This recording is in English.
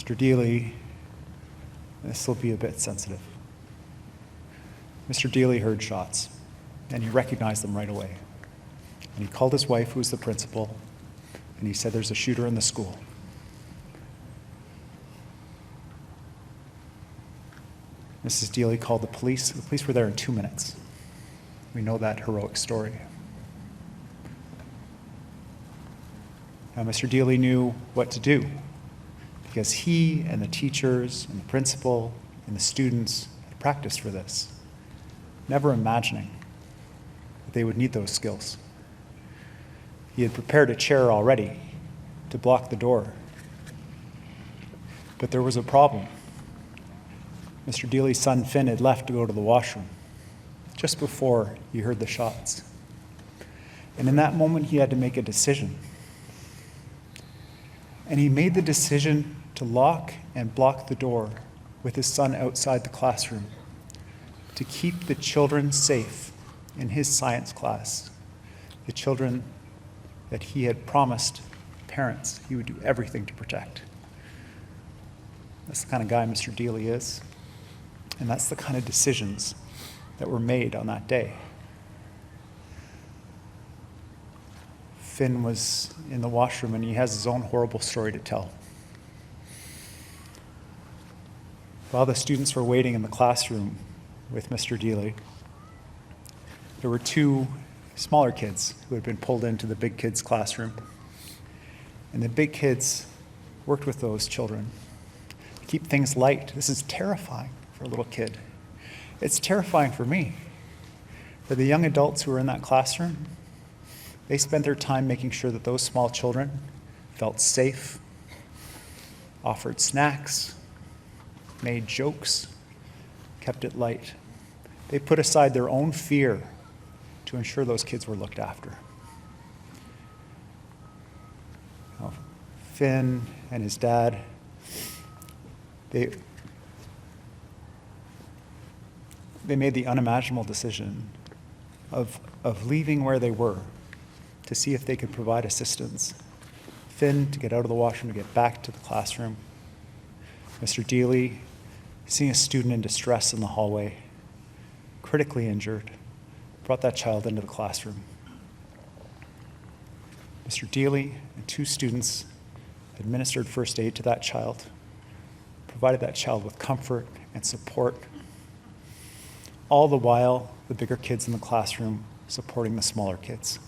Mr. Deely, this will be a bit sensitive. Mr. Deely heard shots, and he recognized them right away. And he called his wife, who was the principal, and he said, "There's a shooter in the school." Mrs. Deely called the police. The police were there in 2 minutes. We know that heroic story. Now, Mr. Deely knew what to do because he and the teachers and the principal and the students had practiced for this, never imagining that they would need those skills. He had prepared a chair already to block the door. But there was a problem. Mr. Deely's son Finn had left to go to the washroom just before he heard the shots. And in that moment, he had to make a decision. And he made the decision to lock and block the door with his son outside the classroom to keep the children safe in his science class, the children that he had promised parents he would do everything to protect. That's the kind of guy Mr. Deely is, and that's the kind of decisions that were made on that day. Finn was in the washroom, and he has his own horrible story to tell. While the students were waiting in the classroom with Mr. Deely, there were 2 smaller kids who had been pulled into the big kids' classroom. And the big kids worked with those children to keep things light. This is terrifying for a little kid. It's terrifying for me. For the young adults who were in that classroom, they spent their time making sure that those small children felt safe, offered snacks, made jokes, kept it light. They put aside their own fear to ensure those kids were looked after. Now, Finn and his dad, they made the unimaginable decision of leaving where they were to see if they could provide assistance. Finn to get out of the washroom, to get back to the classroom. Mr. Deely, seeing a student in distress in the hallway, critically injured, brought that child into the classroom. Mr. Deely and 2 students administered first aid to that child, provided that child with comfort and support, all the while the bigger kids in the classroom supporting the smaller kids.